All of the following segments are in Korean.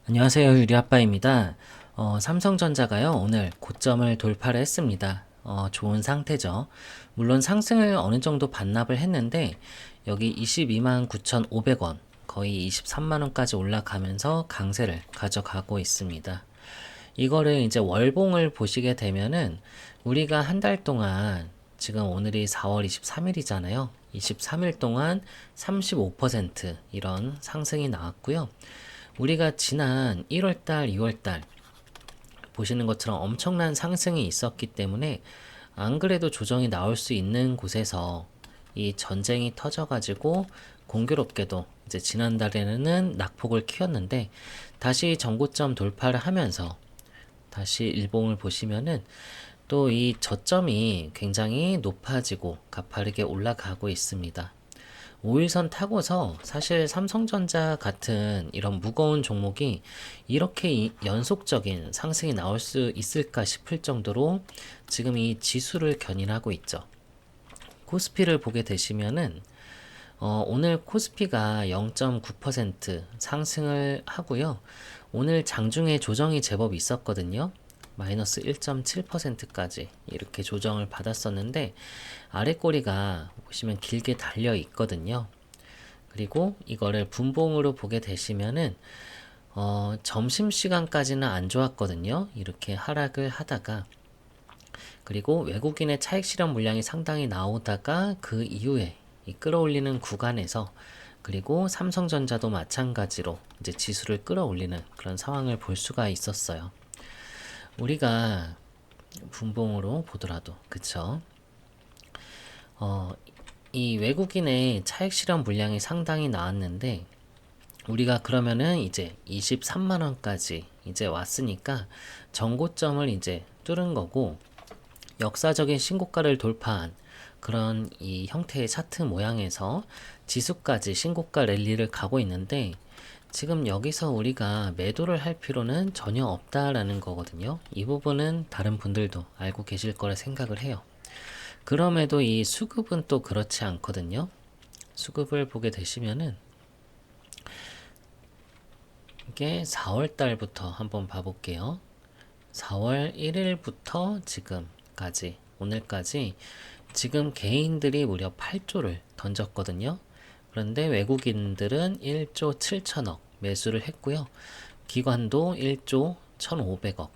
안녕하세요. 유리아빠입니다. 삼성전자가요, 오늘 고점을 돌파를 했습니다. 좋은 상태죠. 물론 상승을 어느 정도 반납을 했는데, 여기 22만 9,500원, 거의 23만원까지 올라가면서 강세를 가져가고 있습니다. 이거를 이제 월봉을 보시게 되면은, 우리가 한 달 동안, 지금 오늘이 4월 23일이잖아요. 23일 동안 35% 이런 상승이 나왔고요. 우리가 지난 1월달, 2월달 보시는 것처럼 엄청난 상승이 있었기 때문에 안 그래도 조정이 나올 수 있는 곳에서 이 전쟁이 터져가지고 공교롭게도 이제 지난달에는 낙폭을 키웠는데 다시 전고점 돌파를 하면서 다시 일봉을 보시면은 또 이 저점이 굉장히 높아지고 가파르게 올라가고 있습니다. 5일선 타고서 사실 삼성전자 같은 이런 무거운 종목이 이렇게 연속적인 상승이 나올 수 있을까 싶을 정도로 지금 이 지수를 견인하고 있죠. 코스피를 보게 되시면은 오늘 코스피가 0.9% 상승을 하고요. 오늘 장중에 조정이 제법 있었거든요. 마이너스 1.7%까지 이렇게 조정을 받았었는데 아래 꼬리가 보시면 길게 달려 있거든요. 그리고 이거를 분봉으로 보게 되시면은 점심시간까지는 안 좋았거든요. 이렇게 하락을 하다가 그리고 외국인의 차익 실현 물량이 상당히 나오다가 그 이후에 이 끌어올리는 구간에서 그리고 삼성전자도 마찬가지로 이제 지수를 끌어올리는 그런 상황을 볼 수가 있었어요. 우리가 분봉으로 보더라도 그쵸? 어, 이 외국인의 차익 실현 물량이 상당히 나왔는데 우리가 그러면은 이제 23만 원까지 이제 왔으니까 전고점을 이제 뚫은 거고 역사적인 신고가를 돌파한 그런 이 형태의 차트 모양에서 지수까지 신고가 랠리를 가고 있는데 지금 여기서 우리가 매도를 할 필요는 전혀 없다라는 거거든요. 이 부분은 다른 분들도 알고 계실 거라 생각을 해요. 그럼에도 이 수급은 또 그렇지 않거든요. 수급을 보게 되시면은 이게 4월 달부터 한번 봐볼게요. 4월 1일부터 지금까지, 오늘까지 지금 개인들이 무려 8조를 던졌거든요. 그런데 외국인들은 1조 7천억 매수를 했고요. 기관도 1조 1,500억.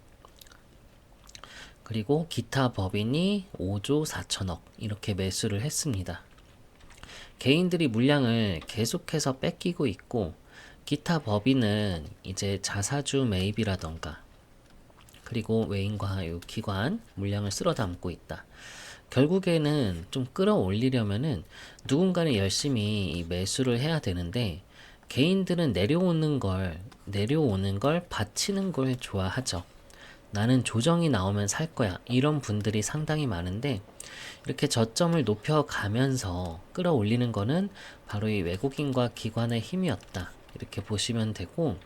그리고 기타 법인이 5조 4천억 이렇게 매수를 했습니다. 개인들이 물량을 계속해서 뺏기고 있고 기타 법인은 이제 자사주 매입이라던가 그리고 외인과 기관 물량을 쓸어 담고 있다. 결국에는 좀 끌어올리려면은 누군가는 열심히 매수를 해야 되는데 개인들은 내려오는 걸 받치는 걸 좋아하죠. 나는 조정이 나오면 살 거야. 이런 분들이 상당히 많은데 이렇게 저점을 높여가면서 끌어올리는 거는 바로 이 외국인과 기관의 힘이었다. 이렇게 보시면 되고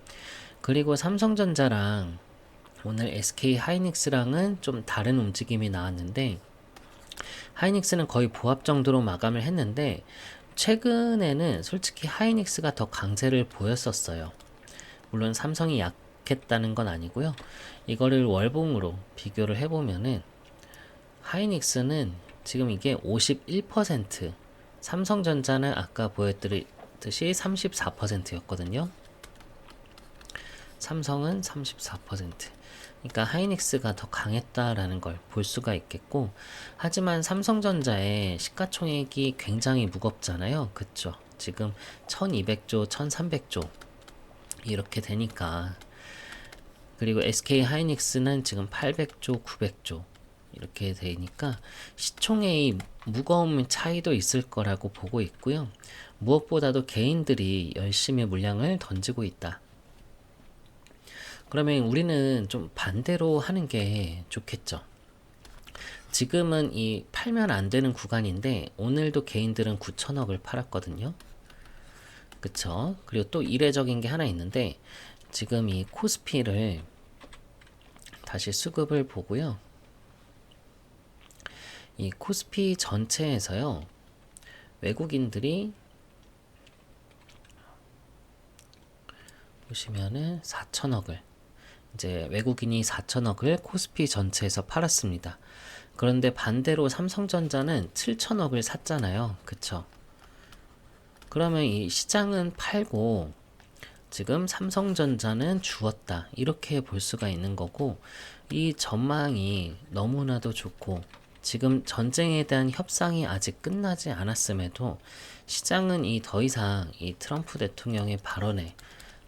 그리고 삼성전자랑 오늘 SK 하이닉스랑은 좀 다른 움직임이 나왔는데 하이닉스는 거의 보합 정도로 마감을 했는데 최근에는 솔직히 하이닉스가 더 강세를 보였었어요. 물론 삼성이 약했다는 건 아니고요. 이거를 월봉으로 비교를 해보면은 하이닉스는 지금 이게 51%, 삼성전자는 아까 보여드렸듯이 34%였거든요. 삼성은 34%. 그러니까 하이닉스가 더 강했다라는 걸 볼 수가 있겠고, 하지만 삼성전자의 시가총액이 굉장히 무겁잖아요. 그쵸? 지금 1200조, 1300조 이렇게 되니까. 그리고 SK 하이닉스는 지금 800조, 900조 이렇게 되니까 시총의 무거움 차이도 있을 거라고 보고 있고요. 무엇보다도 개인들이 열심히 물량을 던지고 있다. 그러면 우리는 좀 반대로 하는 게 좋겠죠. 지금은 이 팔면 안 되는 구간인데 오늘도 개인들은 9천억을 팔았거든요. 그쵸? 그리고 또 이례적인 게 하나 있는데 지금 이 코스피를 다시 수급을 보고요. 이 코스피 전체에서요. 외국인들이 보시면은 4천억을 이제 외국인이 4천억을 코스피 전체에서 팔았습니다. 그런데 반대로 삼성전자는 7천억을 샀잖아요. 그쵸? 그러면 이 시장은 팔고 지금 삼성전자는 주었다. 이렇게 볼 수가 있는 거고, 이 전망이 너무나도 좋고, 지금 전쟁에 대한 협상이 아직 끝나지 않았음에도 시장은 이 더 이상 이 트럼프 대통령의 발언에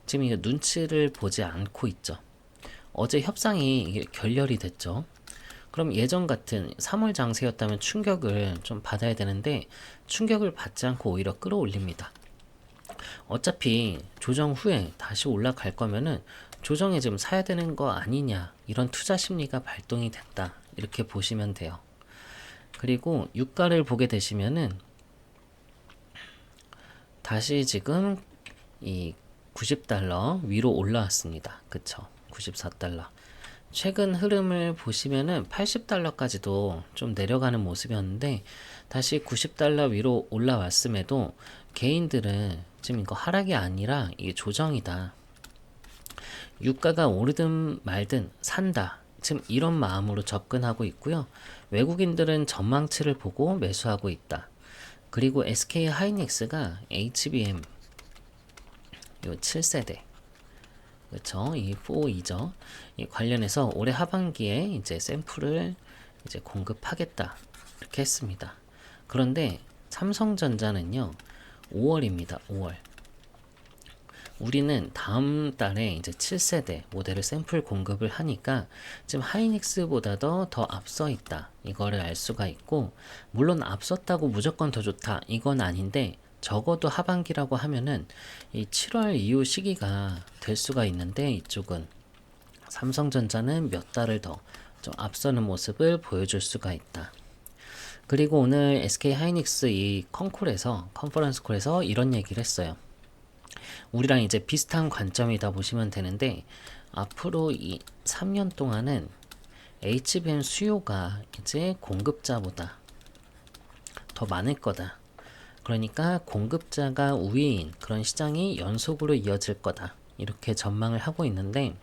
지금 이 눈치를 보지 않고 있죠. 어제 협상이 이게 결렬이 됐죠. 그럼 예전 같은 3월 장세였다면 충격을 좀 받아야 되는데 충격을 받지 않고 오히려 끌어올립니다. 어차피 조정 후에 다시 올라갈 거면은 조정에 좀 사야 되는 거 아니냐, 이런 투자 심리가 발동이 됐다, 이렇게 보시면 돼요. 그리고 유가를 보게 되시면은 다시 지금 이 90달러 위로 올라왔습니다. 그쵸? 94달러. 최근 흐름을 보시면은 80달러까지도 좀 내려가는 모습이었는데 다시 90달러 위로 올라왔음에도 개인들은 지금 이거 하락이 아니라 이게 조정이다. 유가가 오르든 말든 산다. 지금 이런 마음으로 접근하고 있고요. 외국인들은 전망치를 보고 매수하고 있다. 그리고 SK 하이닉스가 HBM 요 7세대, 그렇죠? 이 4이죠. 이 관련해서 올해 하반기에 이제 샘플을 이제 공급하겠다, 이렇게 했습니다. 그런데 삼성전자는요, 5월입니다. 5월. 우리는 다음 달에 이제 7세대 모델을 샘플 공급을 하니까 지금 하이닉스보다도 더 앞서 있다, 이거를 알 수가 있고, 물론 앞섰다고 무조건 더 좋다, 이건 아닌데 적어도 하반기라고 하면은 이 7월 이후 시기가 될 수가 있는데, 이쪽은 삼성전자는 몇 달을 더 좀 앞서는 모습을 보여줄 수가 있다. 그리고 오늘 SK 하이닉스 이 컨퍼런스 콜에서 이런 얘기를 했어요. 우리랑 이제 비슷한 관점이다 보시면 되는데, 앞으로 이 3년 동안은 HBM 수요가 이제 공급자보다 더 많을 거다. 그러니까 공급자가 우위인 그런 시장이 연속으로 이어질 거다, 이렇게 전망을 하고 있는데,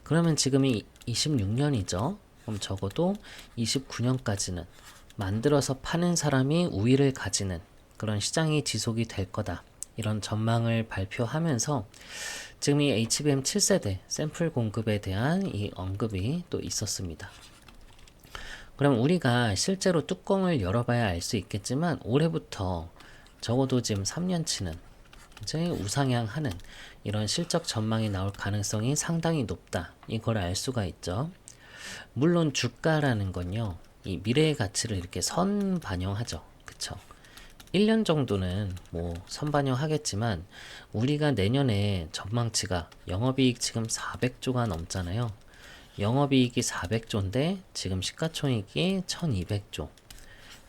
그러면 지금이 26년이죠. 그럼 적어도 29년까지는 만들어서 파는 사람이 우위를 가지는 그런 시장이 지속이 될 거다, 이런 전망을 발표하면서 지금 이 HBM 7세대 샘플 공급에 대한 이 언급이 또 있었습니다. 그럼 우리가 실제로 뚜껑을 열어봐야 알 수 있겠지만 올해부터 적어도 지금 3년치는 이제 우상향하는 이런 실적 전망이 나올 가능성이 상당히 높다, 이걸 알 수가 있죠. 물론 주가라는 건요, 이 미래의 가치를 이렇게 선반영하죠. 그쵸? 1년 정도는 뭐 선반영하겠지만 우리가 내년에 전망치가 영업이익 지금 400조가 넘잖아요. 영업이익이 400조인데 지금 시가총액이 1200조.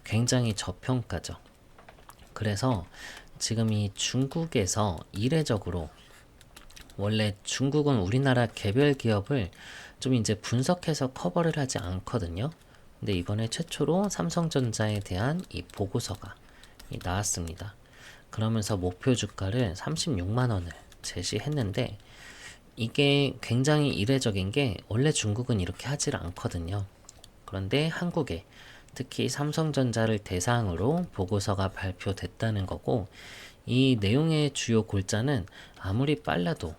굉장히 저평가죠. 그래서 지금 이 중국에서 이례적으로, 원래 중국은 우리나라 개별 기업을 좀 이제 분석해서 커버를 하지 않거든요. 근데 이번에 최초로 삼성전자에 대한 이 보고서가 나왔습니다. 그러면서 목표 주가를 36만원을 제시했는데, 이게 굉장히 이례적인 게 원래 중국은 이렇게 하질 않거든요. 그런데 한국에 특히 삼성전자를 대상으로 보고서가 발표됐다는 거고, 이 내용의 주요 골자는 아무리 빨라도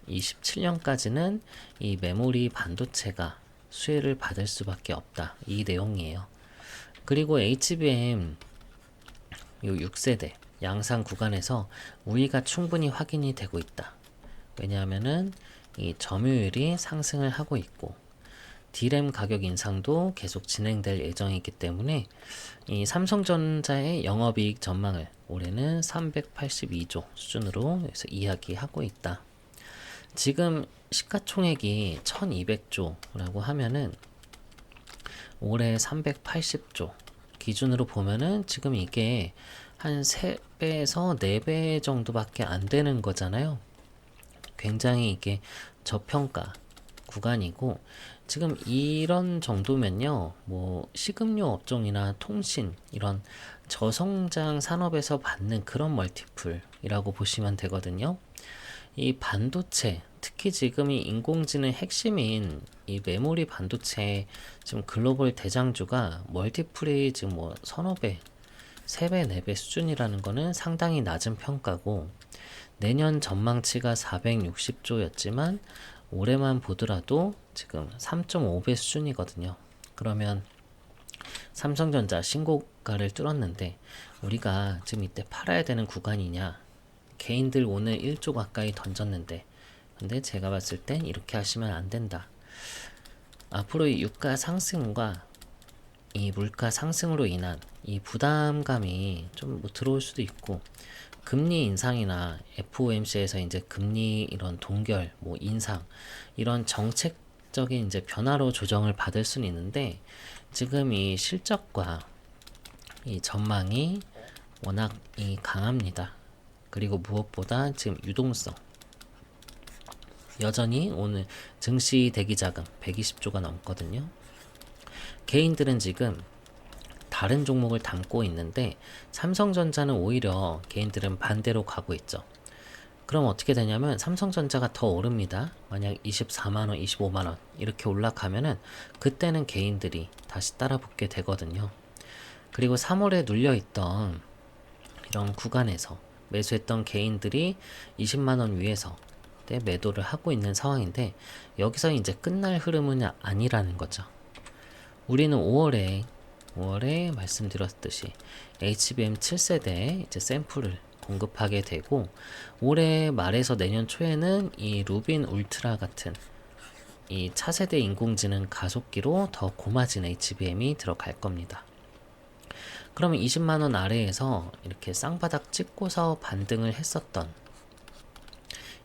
27년까지는 이 메모리 반도체가 수혜를 받을 수밖에 없다, 이 내용이에요. 그리고 HBM 요 6세대 양산 구간에서 우위가 충분히 확인이 되고 있다. 왜냐하면은 이 점유율이 상승을 하고 있고 D램 가격 인상도 계속 진행될 예정이기 때문에 이 삼성전자의 영업이익 전망을 올해는 382조 수준으로 해서 이야기하고 있다. 지금 시가총액이 1200조라고 하면은 올해 380조 기준으로 보면은 지금 이게 한 3배에서 4배 정도밖에 안 되는 거잖아요. 굉장히 이게 저평가 구간이고, 지금 이런 정도면요, 뭐 식음료 업종이나 통신 이런 저성장 산업에서 받는 그런 멀티플이라고 보시면 되거든요. 이 반도체, 특히 지금 이 인공지능 핵심인 이 메모리 반도체 지금 글로벌 대장주가 멀티플이 지금 뭐 서너 배, 3배, 4배 수준이라는 거는 상당히 낮은 평가고, 내년 전망치가 460조였지만 올해만 보더라도 지금 3.5배 수준이거든요. 그러면 삼성전자 신고가를 뚫었는데 우리가 지금 이때 팔아야 되는 구간이냐? 개인들 오늘 1조 가까이 던졌는데, 근데 제가 봤을 땐 이렇게 하시면 안 된다. 앞으로 이 유가 상승과 이 물가 상승으로 인한 이 부담감이 좀 뭐 들어올 수도 있고, 금리 인상이나 FOMC에서 이제 금리 이런 동결, 뭐 인상 이런 정책적인 이제 변화로 조정을 받을 수는 있는데, 지금 이 실적과 이 전망이 워낙 이 강합니다. 그리고 무엇보다 지금 유동성, 여전히 오늘 증시 대기 자금 120조가 넘거든요. 개인들은 지금 다른 종목을 담고 있는데 삼성전자는 오히려 개인들은 반대로 가고 있죠. 그럼 어떻게 되냐면 삼성전자가 더 오릅니다. 만약 24만원, 25만원 이렇게 올라가면은 그때는 개인들이 다시 따라 붙게 되거든요. 그리고 3월에 눌려있던 이런 구간에서 매수했던 개인들이 20만원 위에서 매도를 하고 있는 상황인데, 여기서 이제 끝날 흐름은 아니라는 거죠. 우리는 5월에 말씀드렸듯이 HBM 7세대 이제 샘플을 공급하게 되고, 올해 말에서 내년 초에는 이 루빈 울트라 같은 이 차세대 인공지능 가속기로 더 고마진 HBM이 들어갈 겁니다. 그러면 20만원 아래에서 이렇게 쌍바닥 찍고서 반등을 했었던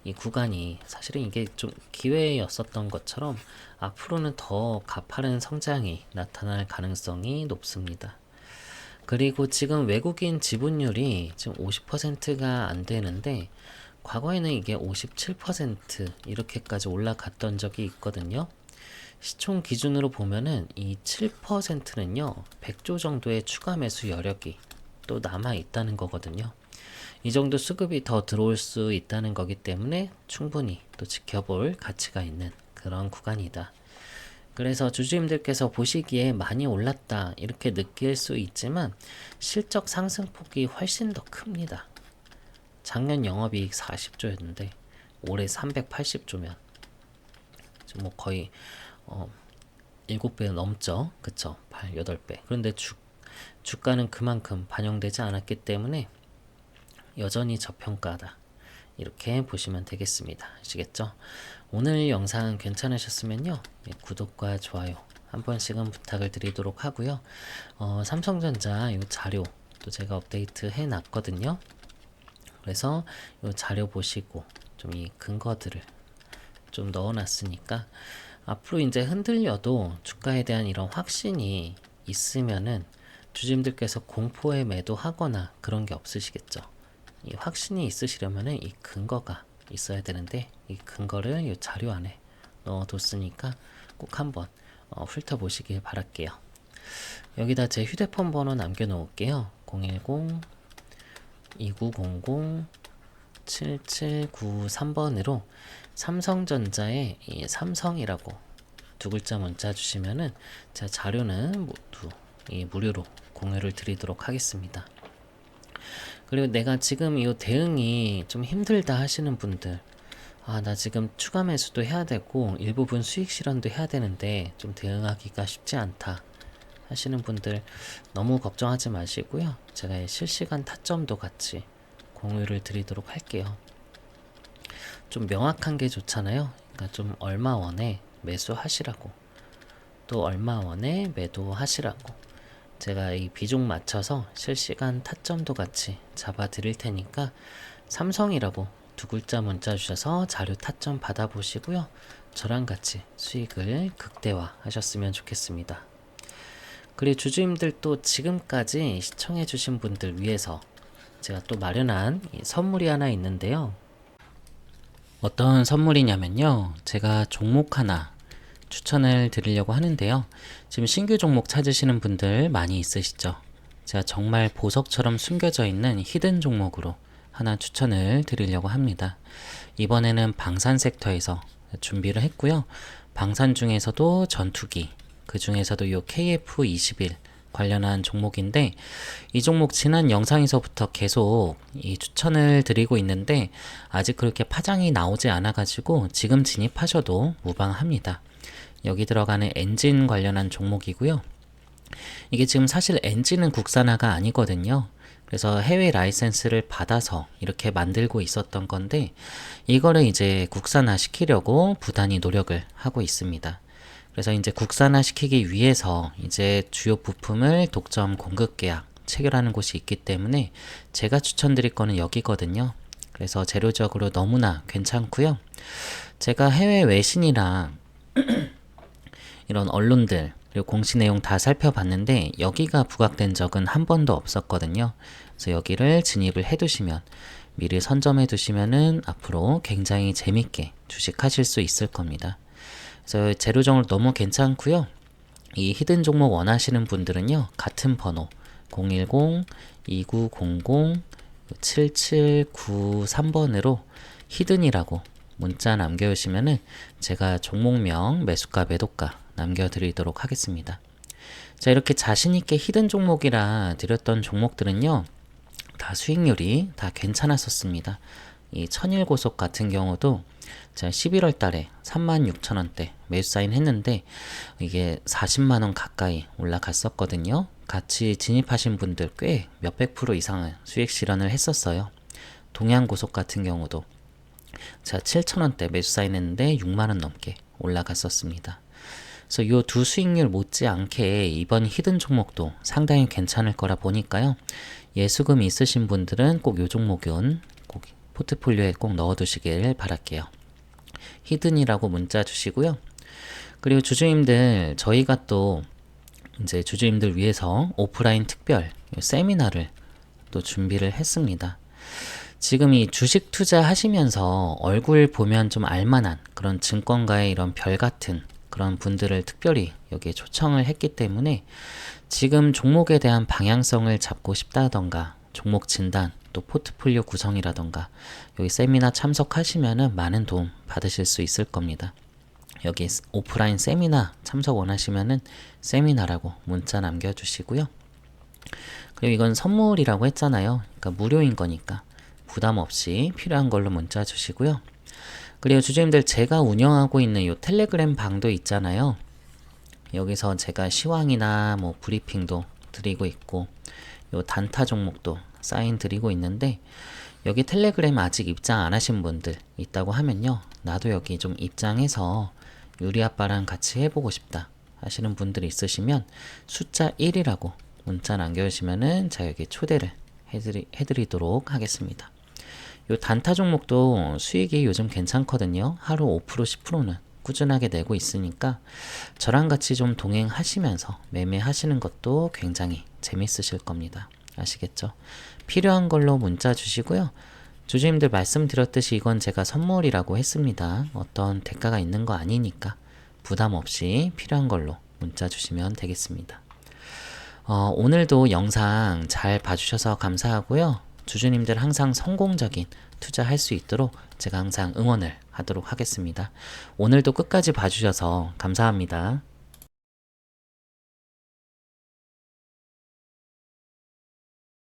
이 구간이 사실은 이게 좀 기회였었던 것처럼 앞으로는 더 가파른 성장이 나타날 가능성이 높습니다. 그리고 지금 외국인 지분율이 지금 50%가 안 되는데, 과거에는 이게 57% 이렇게까지 올라갔던 적이 있거든요. 시총 기준으로 보면은 이 7%는요 100조 정도의 추가 매수 여력이 또 남아 있다는 거거든요. 이 정도 수급이 더 들어올 수 있다는 거기 때문에 충분히 또 지켜볼 가치가 있는 그런 구간이다. 그래서 주주님들께서 보시기에 많이 올랐다 이렇게 느낄 수 있지만 실적 상승폭이 훨씬 더 큽니다. 작년 영업이익 40조였는데 올해 380조면 뭐 거의 7배 넘죠. 그쵸? 8배. 그런데 주가는 그만큼 반영되지 않았기 때문에 여전히 저평가다. 이렇게 보시면 되겠습니다. 아시겠죠? 오늘 영상 괜찮으셨으면요. 구독과 좋아요 한 번씩은 부탁을 드리도록 하고요. 삼성전자 이 자료 또 제가 업데이트 해 놨거든요. 그래서 이 자료 보시고 좀 이 근거들을 좀 넣어 놨으니까 앞으로 이제 흔들려도 주가에 대한 이런 확신이 있으면은 주주님들께서 공포에 매도하거나 그런 게 없으시겠죠. 이 확신이 있으시려면은 이 근거가 있어야 되는데, 이 근거를 이 자료 안에 넣어뒀으니까 꼭 한번 훑어보시길 바랄게요. 여기다 제 휴대폰 번호 남겨놓을게요. 010-2900-7793번으로 삼성전자에 이 삼성이라고 두 글자 문자 주시면은 제가 자료는 모두 이 무료로 공유를 드리도록 하겠습니다. 그리고 내가 지금 이 대응이 좀 힘들다 하시는 분들, 나 지금 추가 매수도 해야 되고 일부분 수익 실현도 해야 되는데 좀 대응하기가 쉽지 않다 하시는 분들 너무 걱정하지 마시고요. 제가 실시간 타점도 같이 공유를 드리도록 할게요. 좀 명확한 게 좋잖아요. 그러니까 좀 얼마 원에 매수하시라고, 또 얼마 원에 매도하시라고 제가 이 비중 맞춰서 실시간 타점도 같이 잡아 드릴 테니까 삼성이라고 두 글자 문자 주셔서 자료 타점 받아보시고요. 저랑 같이 수익을 극대화 하셨으면 좋겠습니다. 그리고 주주님들 또 지금까지 시청해 주신 분들 위해서 제가 또 마련한 선물이 하나 있는데요. 어떤 선물이냐면요, 제가 종목 하나 추천을 드리려고 하는데요. 지금 신규 종목 찾으시는 분들 많이 있으시죠? 제가 정말 보석처럼 숨겨져 있는 히든 종목으로 하나 추천을 드리려고 합니다. 이번에는 방산 섹터에서 준비를 했고요. 방산 중에서도 전투기, 그 중에서도 요 KF21 관련한 종목인데, 이 종목 지난 영상에서부터 계속 이 추천을 드리고 있는데 아직 그렇게 파장이 나오지 않아 가지고 지금 진입하셔도 무방합니다. 여기 들어가는 엔진 관련한 종목이고요. 이게 지금 사실 엔진은 국산화가 아니거든요. 그래서 해외 라이센스를 받아서 이렇게 만들고 있었던 건데, 이거를 이제 국산화 시키려고 부단히 노력을 하고 있습니다. 그래서 이제 국산화 시키기 위해서 이제 주요 부품을 독점 공급 계약 체결하는 곳이 있기 때문에 제가 추천드릴 거는 여기거든요. 그래서 재료적으로 너무나 괜찮고요. 제가 해외 외신이랑 이런 언론들 그리고 공시 내용 다 살펴봤는데 여기가 부각된 적은 한 번도 없었거든요. 그래서 여기를 진입을 해두시면, 미리 선점해 두시면은 앞으로 굉장히 재밌게 주식하실 수 있을 겁니다. 그래서 재료적으로 너무 괜찮고요. 이 히든 종목 원하시는 분들은요, 같은 번호 010-2900-7793번으로 히든이라고 문자 남겨주시면은 제가 종목명, 매수가, 매도가 남겨드리도록 하겠습니다. 자, 이렇게 자신있게 히든 종목이라 드렸던 종목들은요, 다 수익률이 다 괜찮았었습니다. 이 천일고속 같은 경우도 제가 11월 달에 36,000원대 매수 사인 했는데 이게 40만원 가까이 올라갔었거든요. 같이 진입하신 분들 꽤 몇백 프로 이상의 수익 실현을 했었어요. 동양고속 같은 경우도 제가 7,000원대 매수 사인 했는데 6만원 넘게 올라갔었습니다. 그래서 이 두 수익률 못지않게 이번 히든 종목도 상당히 괜찮을 거라 보니까요. 예수금 있으신 분들은 꼭 이 종목은 꼭 포트폴리오에 꼭 넣어두시길 바랄게요. 히든이라고 문자 주시고요. 그리고 주주님들, 저희가 또 이제 주주님들 위해서 오프라인 특별 세미나를 또 준비를 했습니다. 지금 이 주식 투자 하시면서 얼굴 보면 좀 알만한 그런 증권가의 이런 별 같은 그런 분들을 특별히 여기에 초청을 했기 때문에 지금 종목에 대한 방향성을 잡고 싶다던가 종목 진단, 또 포트폴리오 구성이라던가 여기 세미나 참석하시면은 많은 도움 받으실 수 있을 겁니다. 여기 오프라인 세미나 참석 원하시면은 세미나라고 문자 남겨주시고요. 그리고 이건 선물이라고 했잖아요. 그러니까 무료인 거니까 부담 없이 필요한 걸로 문자 주시고요. 그리고 주주님들, 제가 운영하고 있는 이 텔레그램 방도 있잖아요. 여기서 제가 시황이나 뭐 브리핑도 드리고 있고 요 단타 종목도 사인 드리고 있는데, 여기 텔레그램 아직 입장 안 하신 분들 있다고 하면요, 나도 여기 좀 입장해서 유리 아빠랑 같이 해보고 싶다 하시는 분들이 있으시면 숫자 1이라고 문자 남겨주시면은 제가 여기 초대를 해드리도록 하겠습니다. 요 단타 종목도 수익이 요즘 괜찮거든요. 하루 5% 10%는 꾸준하게 내고 있으니까 저랑 같이 좀 동행하시면서 매매하시는 것도 굉장히 재밌으실 겁니다. 아시겠죠? 필요한 걸로 문자 주시고요. 주주님들 말씀드렸듯이 이건 제가 선물이라고 했습니다. 어떤 대가가 있는 거 아니니까 부담 없이 필요한 걸로 문자 주시면 되겠습니다. 오늘도 영상 잘 봐주셔서 감사하고요. 주주님들 항상 성공적인 투자할 수 있도록 제가 항상 응원을 하도록 하겠습니다. 오늘도 끝까지 봐주셔서 감사합니다.